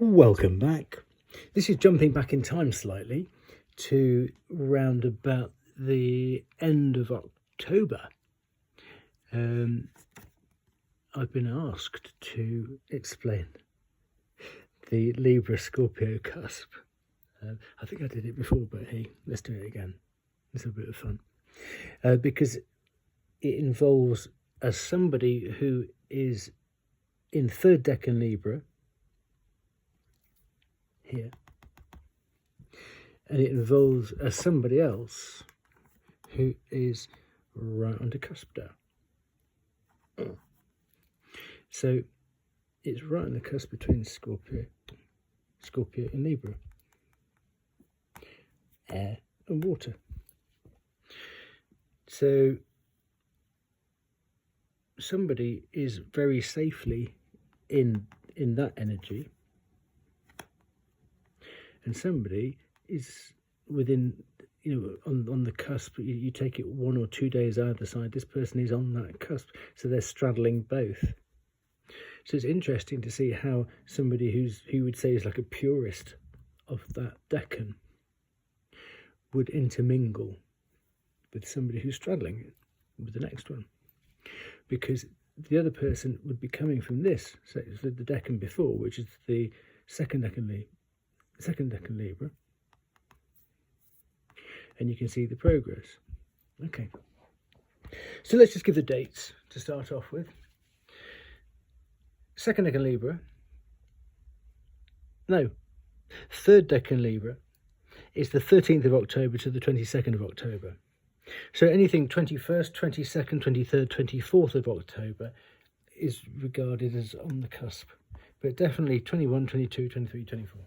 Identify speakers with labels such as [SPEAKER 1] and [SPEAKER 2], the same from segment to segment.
[SPEAKER 1] Welcome back. This is jumping back in time slightly to round about the end of October. I've been asked to explain the Libra Scorpio cusp. I think I did it before, but hey, let's do it again. It's a bit of fun because it involves somebody who is in third decan Libra here, and it involves somebody else who is right on the cusp down. So it's right on the cusp between Scorpio and Libra, air and water. So somebody is very safely in that energy, and somebody is within, on the cusp. You take it 1 or 2 days either side. This person is on that cusp, so they're straddling both. So it's interesting to see how somebody who would say is like a purist of that decan would intermingle with somebody who's straddling it with the next one, because the other person would be coming from this, so it's the decan before, which is the second decan Libra, and you can see the progress. Okay, so let's just give the dates to start off with. Second decan Libra, third decan Libra is the 13th of October to the 22nd of October. So anything 21st, 22nd, 23rd, 24th of October is regarded as on the cusp, but definitely 21, 22, 23, 24.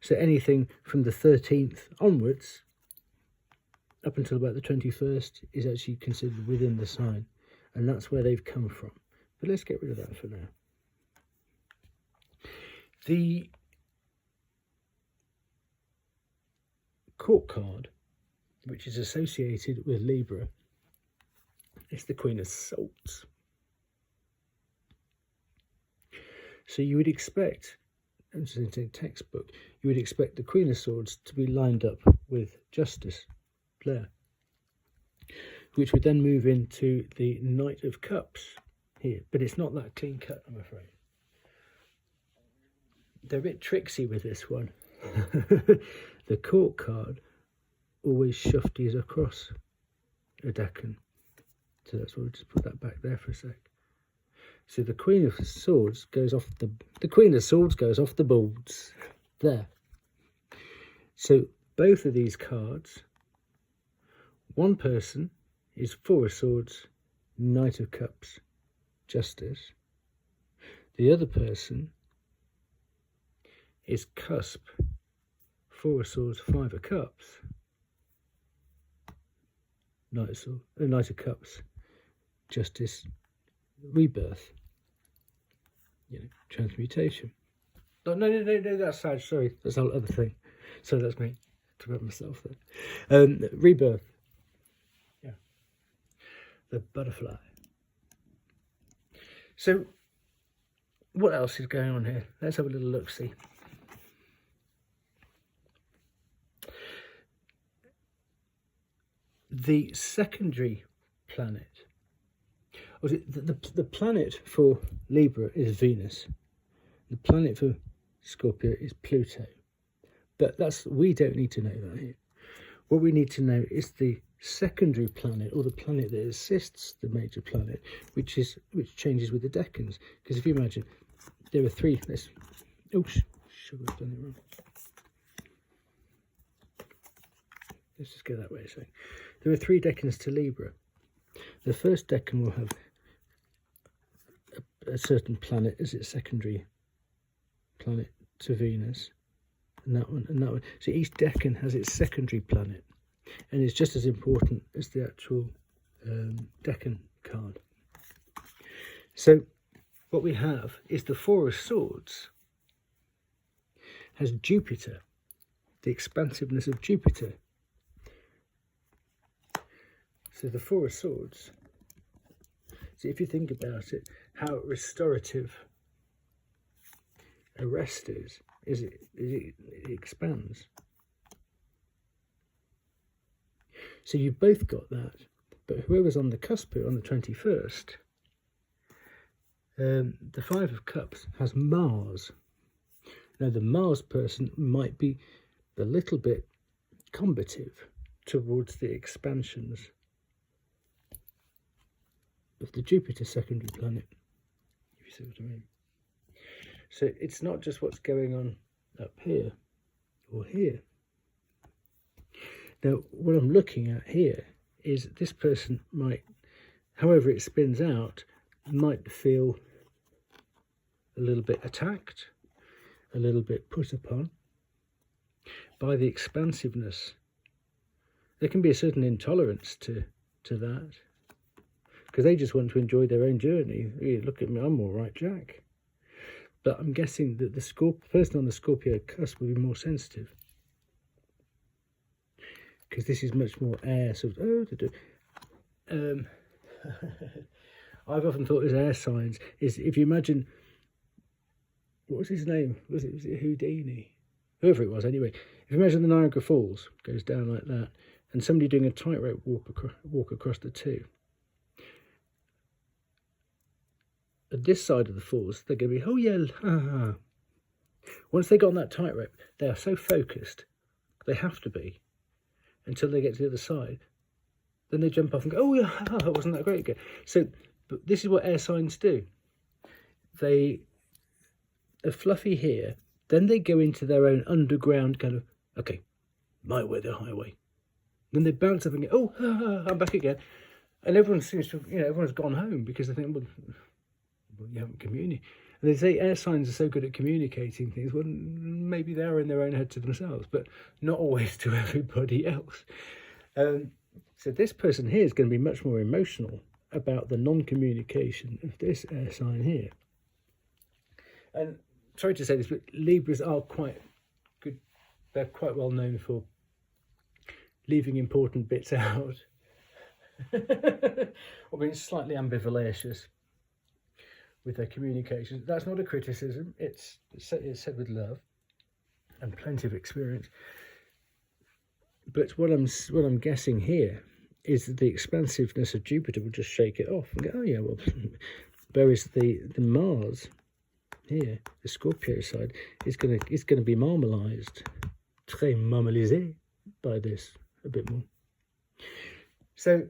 [SPEAKER 1] So anything from the 13th onwards up until about the 21st is actually considered within the sign, and that's where they've come from. But let's get rid of that for now. The court card, which is associated with Libra, is the Queen of Swords. So you would expect, in a textbook, you would expect the Queen of Swords to be lined up with Justice there, which would then move into the Knight of Cups here. But it's not that clean cut, I'm afraid. They're a bit tricksy with this one. The court card always shufties across a decan. So that's why we'll just put that back there for a sec. So the Queen of Swords goes off the Queen of Swords goes off the boards there. So both of these cards, one person is Four of Swords, Knight of Cups, Justice. The other person is Cusp, Four of Swords, Five of Cups, Knight of Cups, Justice, Rebirth, transmutation. No, that's sad. Sorry, that's the whole other thing. So that's me. To about myself there. Rebirth. Yeah. The butterfly. So, what else is going on here? Let's have a little look-see. The secondary planet, or the planet for Libra is Venus. The planet for Scorpio is Pluto. But we don't need to know that here. What we need to know is the secondary planet, or the planet that assists the major planet, which changes with the decans. Because if you imagine, there are three. Sugar's done it wrong. Let's just go that way a sec. There are 3 decans to Libra. The first decan will have a certain planet as its secondary planet to Venus, and that one, and that one. So each decan has its secondary planet, and it's just as important as the actual decan card. So what we have is the Four of Swords has Jupiter, the expansiveness of Jupiter. So the Four of Swords, so if you think about it, how restorative a rest is it expands. So you've both got that, but whoever's on the cusp here on the 21st, the Five of Cups has Mars. Now the Mars person might be a little bit combative towards the expansions of the Jupiter secondary planet, if you see what I mean. So it's not just what's going on up here or here. Now, what I'm looking at here is this person might, however it spins out, might feel a little bit attacked, a little bit put upon by the expansiveness. There can be a certain intolerance to that, because they just want to enjoy their own journey. Hey, look at me, I'm all right, Jack. But I'm guessing that the person on the Scorpio cusp will be more sensitive, because this is much more air. So, I've often thought as air signs is, if you imagine, what was his name? Was it Houdini? Whoever it was, anyway. If you imagine the Niagara Falls goes down like that, and somebody doing a tightrope walk across the two. At this side of the falls, they're going to be, oh yeah, ha, ha. Once they got on that tightrope, they are so focused, they have to be, until they get to the other side. Then they jump off and go, oh yeah, ha, ha, wasn't that great again? So, but this is what air signs do. They are fluffy here, then they go into their own underground kind of, okay, my way, the highway. Then they bounce up and go, oh, ha, ha, I'm back again. And everyone seems to, everyone's gone home because they think, well, you haven't communicated. And they say air signs are so good at communicating things. Well, maybe they're in their own head to themselves, but not always to everybody else. So this person here is going to be much more emotional about the non-communication of this air sign here. And sorry to say this, but Libras are quite good. They're quite well known for leaving important bits out or being slightly ambivalacious with their communication. That's not a criticism. It's said with love and plenty of experience. But what I'm guessing here is that the expansiveness of Jupiter will just shake it off and go, oh yeah, well, whereas the Mars here, the Scorpio side, is going to be marmalised, très marmalisé by this a bit more. So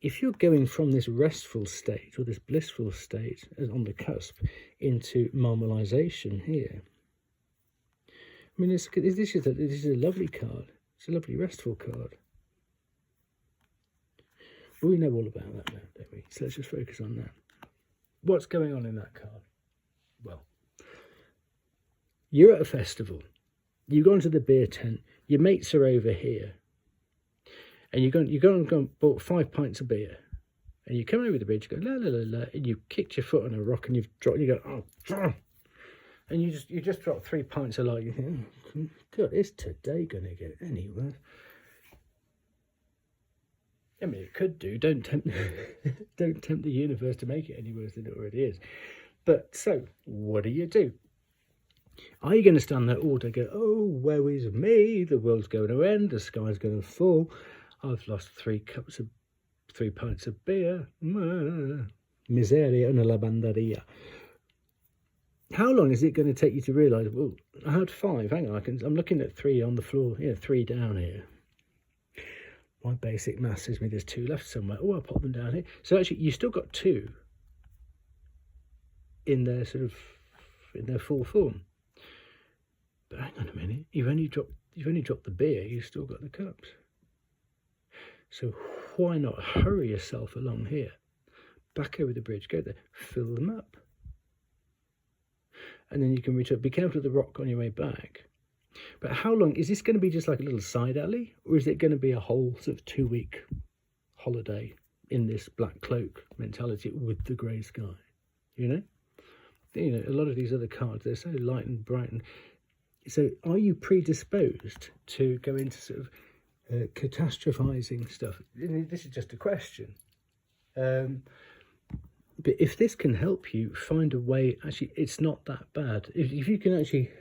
[SPEAKER 1] if you're going from this restful state or this blissful state on the cusp into marmalisation here, I mean, this is a lovely card. It's a lovely restful card. But we know all about that now, don't we? So let's just focus on that. What's going on in that card? Well, you're at a festival. You go into the beer tent. Your mates are over here. And you go and bought 5 pints of beer. And you come over the bridge, you go, la, la, la, la, and you kicked your foot on a rock and you've dropped, and you go, oh, and you just dropped 3 pints of light. You think, oh, God, is today going to get any worse? I mean, it could do. Don't tempt the universe to make it any worse than it already is. But so, what do? Are you going to stand there all day and go, oh, woe is me, the world's going to end, the sky's going to fall, I've lost 3 pints of beer, miseria una lavanderia. How long is it going to take you to realise, well, I had 5, hang on, I'm looking at 3 on the floor, 3 down here. My basic math says me there's 2 left somewhere. Oh, I'll pop them down here. So actually, you still got 2 in their full form. But hang on a minute, you've only dropped the beer. You've still got the cups. So why not hurry yourself along here, back over the bridge, go there, fill them up, and then you can reach up. Be careful of the rock on your way back. But how long is this going to be? Just like a little side alley, or is it going to be a whole sort of 2-week holiday in this black cloak mentality with the grey sky? A lot of these other cards, they're so light and bright. And so are you predisposed to go into sort of catastrophizing stuff? This is just a question. But if this can help you find a way, actually, it's not that bad. If you can actually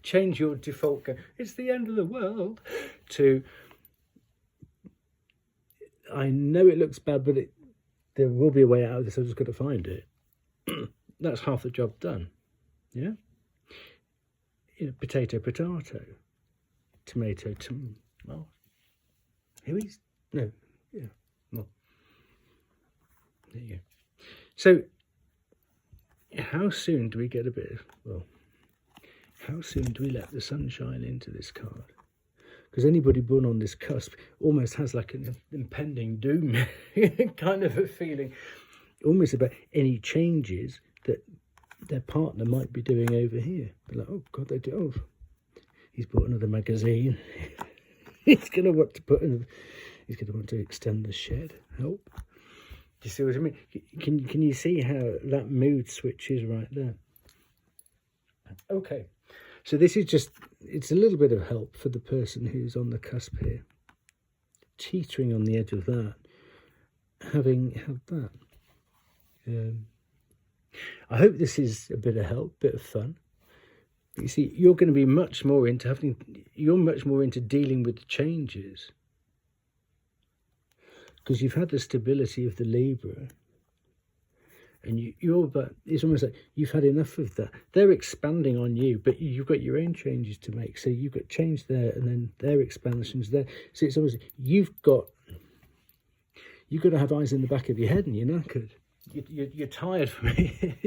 [SPEAKER 1] change your default, it's the end of the world, to, I know it looks bad, but there will be a way out of this, I've just got to find it. That's half the job done. Yeah? Potato, potato. Tomato, well, here he's, no, yeah, well, there you go. So, how soon do we get a bit of, well, how soon do we let the sunshine into this card? Because anybody born on this cusp almost has like an impending doom kind of a feeling, almost about any changes that their partner might be doing over here. Be like, oh God, they do. Oh, he's bought another magazine. He's going to want to he's going to want to extend the shed. Help. Do you see what I mean? Can you see how that mood switches right there? Okay. So this is just, it's a little bit of help for the person who's on the cusp here. Teetering on the edge of that. Having had that. I hope this is a bit of help, bit of fun. You see, you're going to be much more into dealing with the changes. Because you've had the stability of the Libra. And it's almost like you've had enough of that. They're expanding on you, but you've got your own changes to make. So you've got change there, and then their expansions there. So it's almost, you've got to have eyes in the back of your head, and you're knackered. You're tired from it.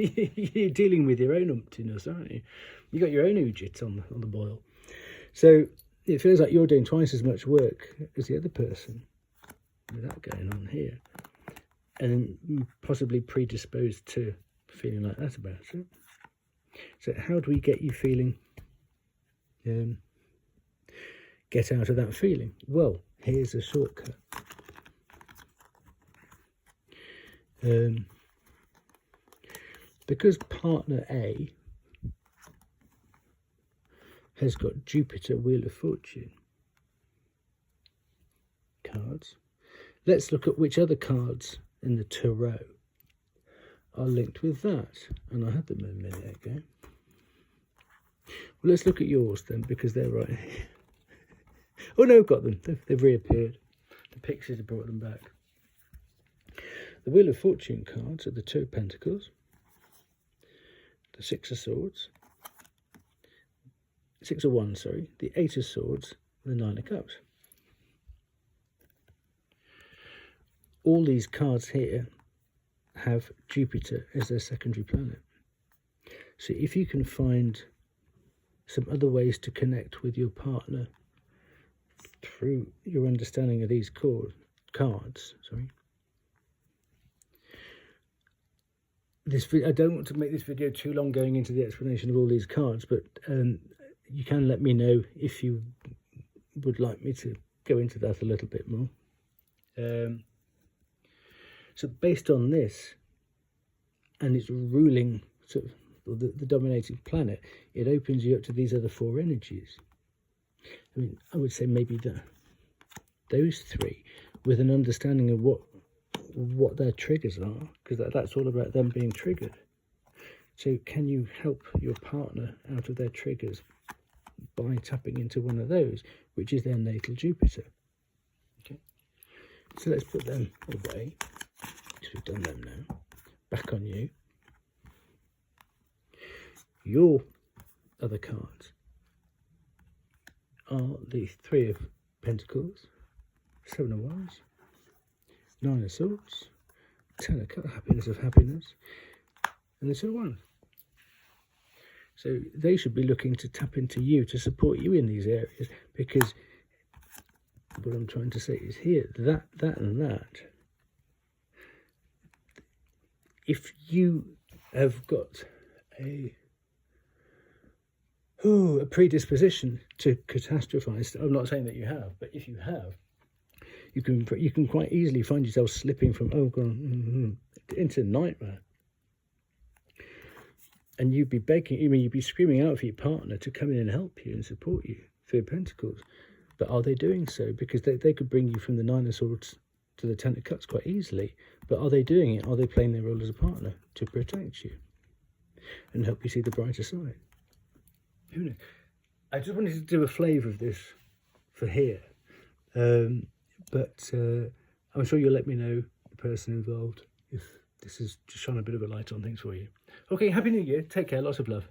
[SPEAKER 1] You're dealing with your own umptiness, aren't you? You got your own ujit on the boil. So it feels like you're doing twice as much work as the other person with that going on here, and possibly predisposed to feeling like that about it. So how do we get you feeling, get out of that feeling? Well, here's a shortcut. Because partner A has got Jupiter, Wheel of Fortune cards, let's look at which other cards in the tarot are linked with that. And I had them a minute ago. Well, let's look at yours then, because they're right here. Oh no, I've got them. They've reappeared. The pixies have brought them back. The Wheel of Fortune cards are the Two of Pentacles, the Six of Swords, Six of Wands, sorry, the Eight of Swords, and the Nine of Cups. All these cards here have Jupiter as their secondary planet. So if you can find some other ways to connect with your partner through your understanding of these cards, I don't want to make this video too long going into the explanation of all these cards, but you can let me know if you would like me to go into that a little bit more. So based on this and its ruling, sort of the dominating planet, it opens you up to these other four energies. I mean, I would say maybe those three, with an understanding of what their triggers are, because that's all about them being triggered. So can you help your partner out of their triggers by tapping into one of those, which is their natal Jupiter? Okay, so let's put them away, because we've done them now. Back on you. Your other cards are the Three of Pentacles, Seven of Wands, Nine of Swords, Ten of Cups, Happiness of Happiness, and the Two of Wands. So they should be looking to tap into you, to support you in these areas, because what I'm trying to say is here, that and that. If you have got a predisposition to catastrophize, I'm not saying that you have, but if you have, you can quite easily find yourself slipping from into nightmare. And you'd be begging, you'd be screaming out for your partner to come in and help you and support you, Three of Pentacles. But are they doing so? Because they could bring you from the Nine of Swords to the Ten of Cups quite easily But are they doing it? Are they playing their role as a partner to protect you and help you see the brighter side? Who knows? I just wanted to do a flavour of this for here. But I'm sure you'll let me know, the person involved, if this has just shone a bit of a light on things for you. Okay, Happy New Year. Take care. Lots of love.